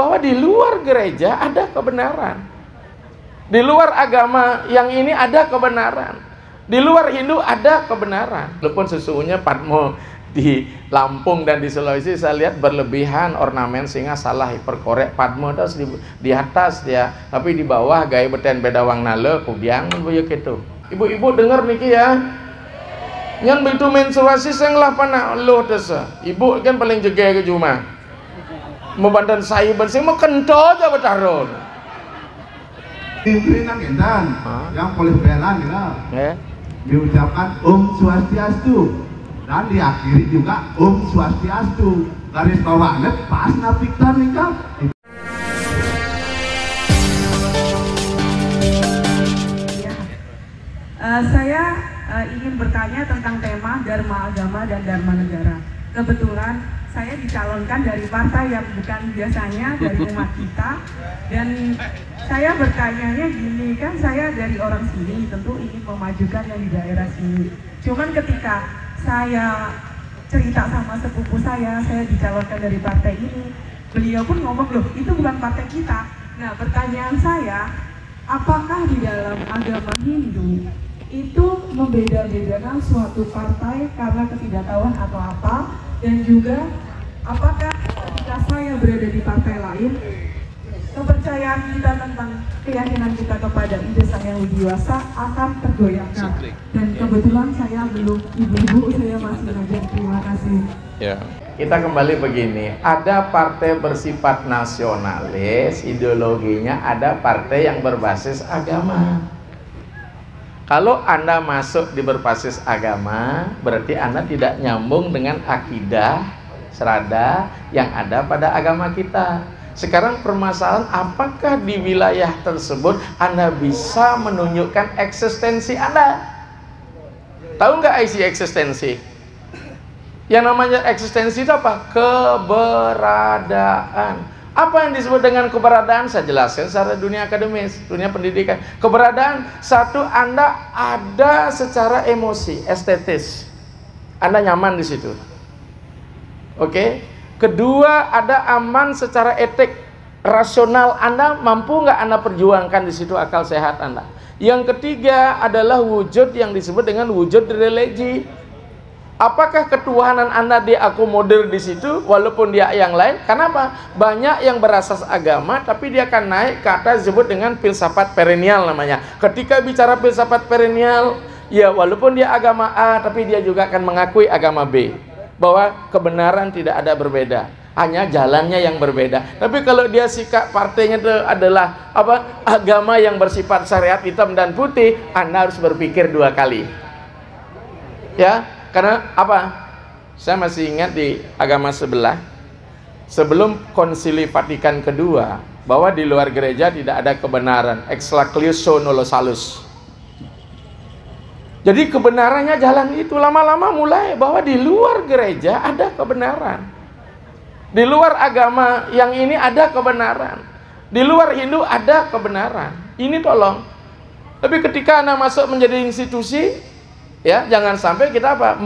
bahwa di luar gereja ada kebenaran. Di luar agama yang ini ada kebenaran. Di luar Hindu ada kebenaran. Walaupun sesungguhnya Padmo di Lampung dan di Sulawesi saya lihat berlebihan ornamen sehingga salah perkorek Padmo terus di atas dia, tapi di bawah gaya beten bedawang nale kubiang buyuk itu. Ibu-ibu dengar niki ya. Nyan begitu menstruasi senglah pana lo desa. Ibu kan paling jaga ke cuma. Membandan saya bersih mau kento aja bertarung. Pimpinan Intan yang boleh belan ya. Diucapkan Om Swastiastu dan diakhiri juga Om Swastiastu. Garis bawahnya pas napiktan nih kan. Saya ingin bertanya tentang tema Dharma Agama dan Dharma Negara. Kebetulan saya dicalonkan dari partai yang bukan biasanya dari umat kita, dan saya bertanyanya gini, kan saya dari orang sini tentu ingin memajukan yang di daerah sini. Cuman ketika saya cerita sama sepupu saya dicalonkan dari partai ini, beliau pun ngomong, loh itu bukan partai kita. Nah pertanyaan saya, apakah di dalam agama Hindu itu membeda-bedakan suatu partai karena ketidaktahuan atau apa, dan juga apakah ketika saya berada di partai lain, kepercayaan kita tentang keyakinan kita kepada ide Sang Yang Widiwasa akan tergoyahkan. Dan kebetulan saya belum ibu-ibu, saya masih ngajar. Terima kasih. Ya. Kita kembali begini, ada partai bersifat nasionalis, ideologinya ada partai yang berbasis agama. Kalau Anda masuk di berbasis agama, berarti Anda tidak nyambung dengan akidah serada yang ada pada agama kita. Sekarang permasalahan, apakah di wilayah tersebut Anda bisa menunjukkan eksistensi Anda? Tahu nggak isi eksistensi? Yang namanya eksistensi itu apa? Keberadaan. Apa yang disebut dengan keberadaan? Saya jelaskan secara dunia akademis, dunia pendidikan. Keberadaan, satu, Anda ada secara emosi, estetis. Anda nyaman di situ. Oke? Kedua, ada aman secara etik, rasional. Anda mampu nggak Anda perjuangkan di situ akal sehat Anda. Yang ketiga adalah wujud yang disebut dengan wujud religi. Apakah ketuhanan Anda diakomodir di situ walaupun dia yang lain? Kenapa? Banyak yang berasas agama tapi dia akan naik ke atas, disebut dengan filsafat perennial namanya. Ketika bicara filsafat perennial, ya walaupun dia agama A tapi dia juga akan mengakui agama B, bahwa kebenaran tidak ada berbeda, hanya jalannya yang berbeda. Tapi kalau dia sikap partainya itu adalah apa? Agama yang bersifat syariat hitam dan putih, Anda harus berpikir dua kali. Ya. Karena apa? Saya masih ingat di agama sebelah, sebelum Konsili Vatikan kedua, bahwa di luar gereja tidak ada kebenaran, ex lacliuso nolo salus. Jadi kebenarannya jalan itu, lama-lama mulai bahwa di luar gereja ada kebenaran. Di luar agama yang ini ada kebenaran. Di luar Hindu ada kebenaran. Ini tolong. Tapi ketika Anda masuk menjadi institusi, ya, jangan sampai kita apa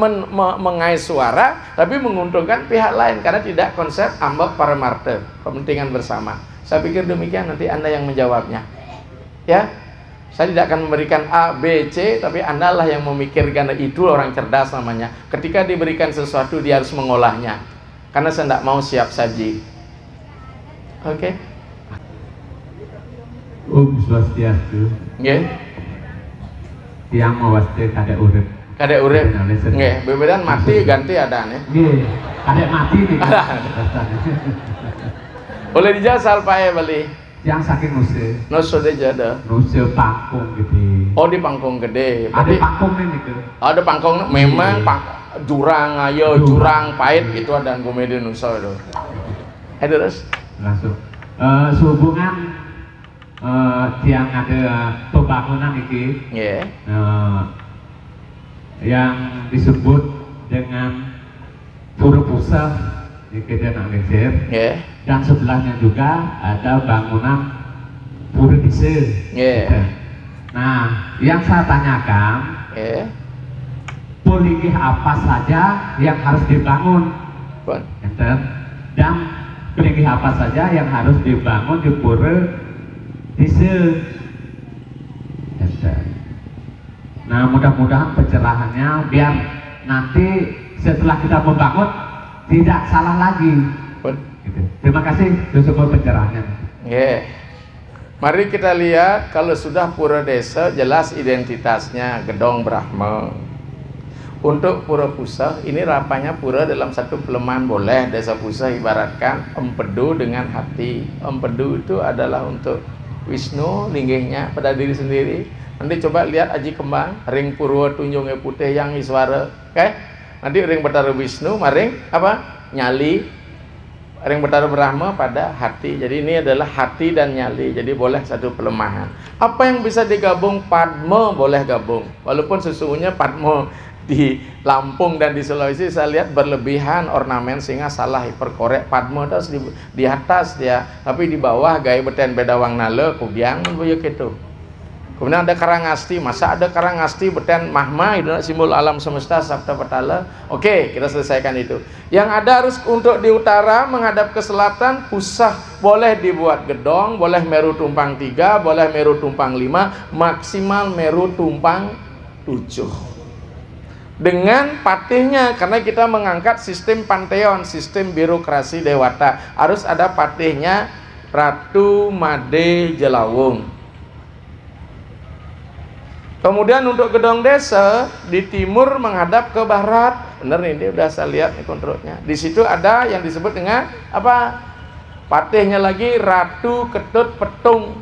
mengais suara tapi menguntungkan pihak lain karena tidak konsep ambek para martir, kepentingan bersama. Saya pikir demikian, nanti Anda yang menjawabnya. Ya. Saya tidak akan memberikan A, B, C, tapi Anda lah yang memikirkan. Itu orang cerdas namanya. Ketika diberikan sesuatu dia harus mengolahnya. Karena saya tidak mau siap saji. Oke. Om Swastiastu. Nggih. Yang mewasti kada urip. Kada urip. Nggih, bebedan mati ganti ada nih. Nggih, kada mati nih. Boleh dijasal pae bali. Yang saking Nuse. Nuse aja ada. Nuse Pangkung gede. Oh, di Pangkung gede. Ada Pangkung nih gitu. Ada Pangkung, memang jurang ayo, jurang pahit itu ada komedi Nusa itu. Terus langsung sehubungan yang ada pembangunan ini, yang disebut dengan Pura Pusat di Kedanak Leser, dan sebelahnya juga ada bangunan Pura Dise. Nah, yang saya tanyakan, poligih apa saja yang harus dibangun, dan Pelingih apa saja yang harus dibangun di pura desa. Nah, mudah-mudahan pencerahannya biar nanti setelah kita membangun tidak salah lagi. Gitu. Terima kasih untuk pencerahannya. Yeah. Mari kita lihat, kalau sudah pura desa jelas identitasnya Gedong Brahma. Untuk pura pusah ini rapanya pura dalam satu pelemahan boleh. Desa pusah ibaratkan empedu dengan hati. Empedu itu adalah untuk Wisnu, linggihnya pada diri sendiri. Nanti coba lihat Aji Kembang, ring purwa tunjungnya putih yang iswara, okay? Nanti ring Betara Wisnu, maring apa? Nyali. Ring Betara Brahma pada hati. Jadi ini adalah hati dan nyali. Jadi boleh satu pelemahan. Apa yang bisa digabung? Padma boleh gabung. Walaupun sesungguhnya Padma di Lampung dan di Sulawesi saya lihat berlebihan ornamen sehingga salah hiperkorek. Padma itu di atas dia, tapi di bawah gaya beten bedawang nale kubiang boyo gitu. Kemudian ada Karangasti, masa ada Karangasti beten mahma itu simbol alam semesta sabda petala. Oke, kita selesaikan itu. Yang ada harus untuk di utara menghadap ke selatan, pusah boleh dibuat gedong, boleh Meru tumpang 3, boleh Meru tumpang 5, maksimal Meru tumpang 7. Dengan patihnya, karena kita mengangkat sistem panteon, sistem birokrasi dewata, harus ada patihnya Ratu Made Jelawung. Kemudian untuk gedong desa di timur menghadap ke barat. Bener nih, dia udah saya lihat nih kontrolnya. Di situ ada yang disebut dengan apa? Patihnya lagi Ratu Ketut Petung.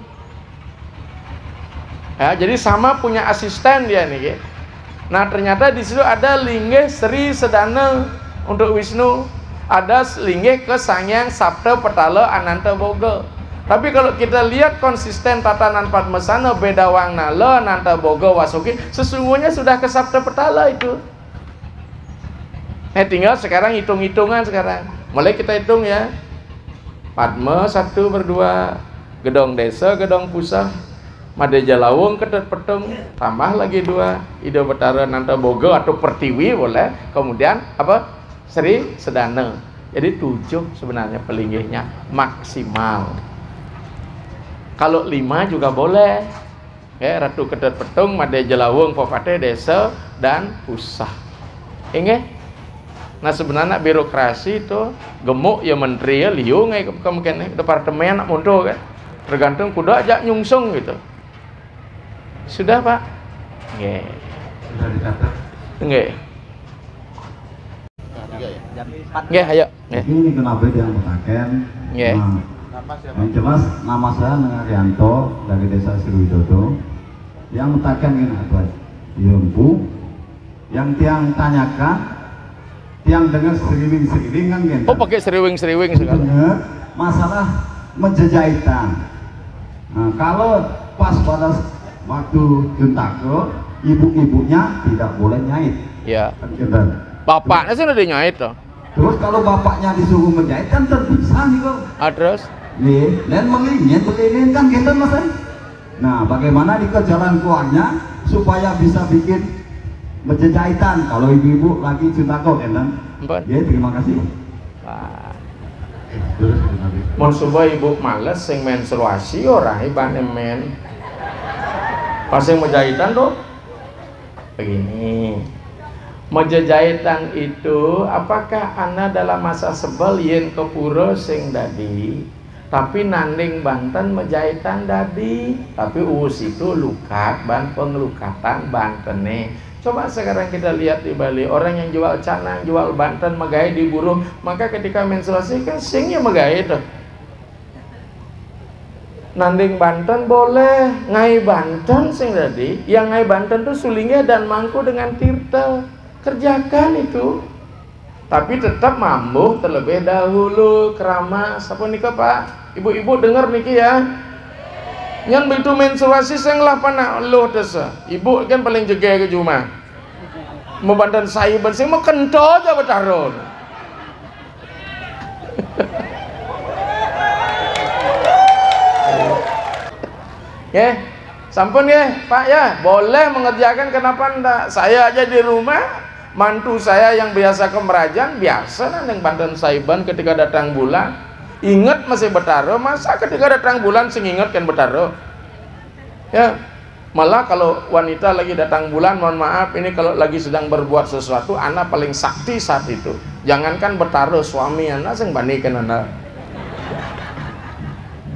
Ya, jadi sama punya asisten dia nih. Nah, ternyata di situ ada linggih Sri Sedana untuk Wisnu. Ada linggih ke Sangyang Sabda Petala Ananta Boga. Tapi kalau kita lihat konsisten tatanan Padmasana Bedawang Nala Ananta Boga Wasuki, sesungguhnya sudah ke Sabda Petala itu. Tinggal sekarang hitung-hitungan sekarang. Mulai kita hitung ya. Padma 1 berdua, gedong desa, gedong pusah, Made Jelawung, Ketut Petung, tambah lagi 2, Ida Betara Nanta Boga atau Pertiwi boleh. Kemudian apa? Sri Sedana. Jadi 7 sebenarnya pelinggihnya maksimal. Kalau 5 juga boleh. Ya, Ratu Ketut Petung, Made Jelawung, Popate desa dan pusah. Ingat? Nah, sebenarnya birokrasi itu gemuk ya menteri ya liu ngai kemungkinan departemen nak mundur kan. Tergantung kuda aja nyungsung gitu. Sudah, Pak? Nggih. Sudah dicatat. Nggih. Nggih, ayo. Nggih. Ini kenapa dia mengatakan? Nggih. Yang jelas nama saya Nengaryanto dari Desa Sriwidodo. Yang mengatakan ini apa? Yompu. Yang tiang tanyakan, tiang dengar seriwing-seriwing kan gitu. Oh, pakai seriwing-seriwing sekarang. Dengar masalah menjejahitan. Nah, kalau pas pada waktu Juntako, ibu-ibunya tidak boleh nyait. Ya. Kan gitu. Bapaknya sih udah nyait toh. Terus kalau bapaknya disuruh menjahit kan terpisah nih kok. Terus? Nih, dan melingin kan gitu mas. Nah, bagaimana di ke jalan keluarnya supaya bisa bikin menjejahitan kalau ibu-ibu lagi Juntako kan? Ya, terima kasih. Wah. Mau coba ibu males sing menstruasi orang iban men. Pas yang menjahitan tuh begini. Menjahitan itu apakah Anda dalam masa sebel yen ke pura sing dadi tapi nanding Banten menjahitan dadi tapi us itu lukat ban pengelukatan Bantene. Coba sekarang kita lihat di Bali, orang yang jual canang, jual Banten, megai di buruh, maka ketika menstruasi kan singnya megai tuh. Nanding Banten boleh, ngai Banten sing tadi, yang ngai Banten tuh sulingnya dan mangku dengan tirta. Kerjakan itu. Tapi tetap mambuh terlebih dahulu keramas. Apa nikah Pak? Ibu-ibu dengar niki ya. Yang begitu menstruasi senglah pana lo desa. Ibu kan paling jaga ke rumah. Mau bandan saya bersih mau kento aja betaron. Ya, sampun ya Pak ya. Boleh mengerjakan, kenapa enggak? Saya aja di rumah. Mantu saya yang biasa ke Merajan biasa nandeng Banten Saiban ketika datang bulan Ingat masih betaro, masa ketika datang bulan sing ingat kan betaro? Ya, malah kalau wanita lagi datang bulan, mohon maaf, ini kalau lagi sedang berbuat sesuatu, anak paling sakti saat itu. Jangankan betaro, suami anak sing bandingkan anak.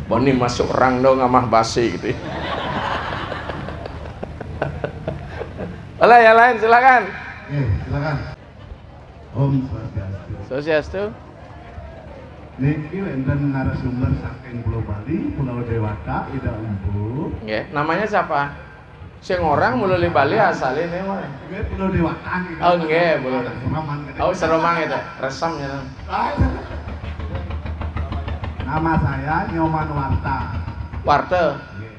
Bani masuk orang dong ngamah basi gitu. Oleh yang lain silakan. Silakan. Om Swastiastu. Swastiastu. Niki enten narasumber saking Pulau Bali, Pulau Dewata, Ida Empu. Nggih, namanya siapa? Sing orang mulai Bali asalnya mah. Nggih, Pulau Dewata nggih. Oh nggih, Pulau. Seroman. Oh, Seromang itu. Resamnya. Nama saya Nyoman Warta. Warta.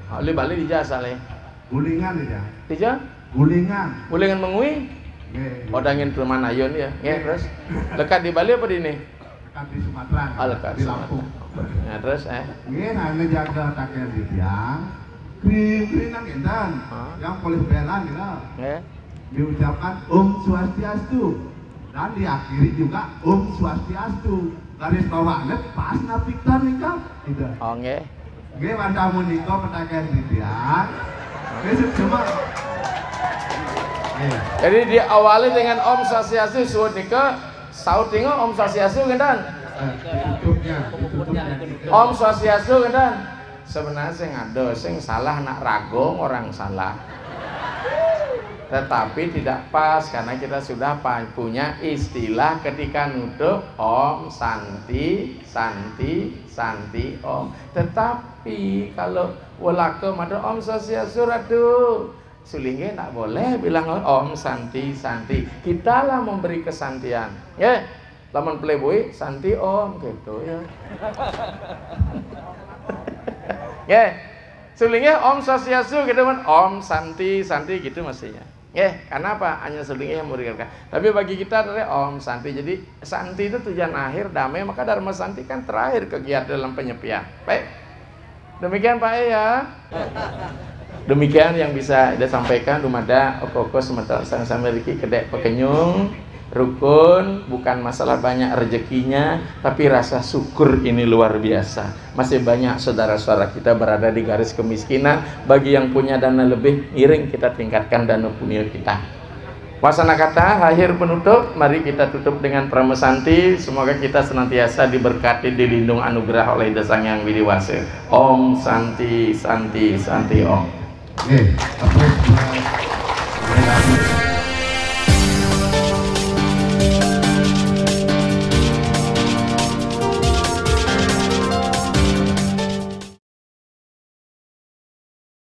Oh, li Bali di asalnya. Gulingan ya. Dija? Gulingan. Gulingan mengui? Nggih. Odangin perumahan ayun ya. Nggih, terus. Lekat di Bali apa di ini? Di Sumatera. Lekat di Lampung. Nah, terus Nggih, nane jaga takel di tiang. Krim-kriman enten. Yang polis belan ya. Nggih. Diucapkan Om Swastiastu. Dan diakhiri juga Om Swastiastu. Garis bawahnya pas napiktan nih kan. Tidak. Oh nggih. Nggih, wantamu niko petaken di tiang. Besok cuma. Jadi diawali dengan Om Swastiastu suwun nika saut tinggal Om Swastiastu gendan. Ditutupnya. Om Swastiastu gendan. Sebenarnya sing ado sing salah nak ragong orang salah. Tetapi tidak pas karena kita sudah punya istilah ketika nutup Om Santi Santi Santi Om. Tetapi kalau walake mada Om Swastiastu radu sulingnya tak boleh bilang Om Santi Santi. Kita lah memberi kesantian. Ya, lamun playboy Santi Om gitu ya. Ya, sulingnya Om Swastiastu gitu kan Om Santi Santi gitu mestinya. Ya, karena apa? Hanya sulingnya yang memberikan. Tapi bagi kita adalah Om Santi. Jadi Santi itu tujuan akhir damai, maka Dharma Santi kan terakhir kegiatan dalam penyepian. Baik. Demikian Pak ya. Demikian yang bisa saya sampaikan. Dumada oko-oko sementara sang memiliki kedek pekenyung rukun, bukan masalah banyak rezekinya, tapi rasa syukur ini luar biasa. Masih banyak saudara-saudara kita berada di garis kemiskinan. Bagi yang punya dana lebih, iring kita tingkatkan dana punya kita. Wasana kata akhir penutup, mari kita tutup dengan pramesanti. Semoga kita senantiasa diberkati, dilindung anugerah oleh Sang Yang Widi Wase. Om Santi Santi Santi Om. Terus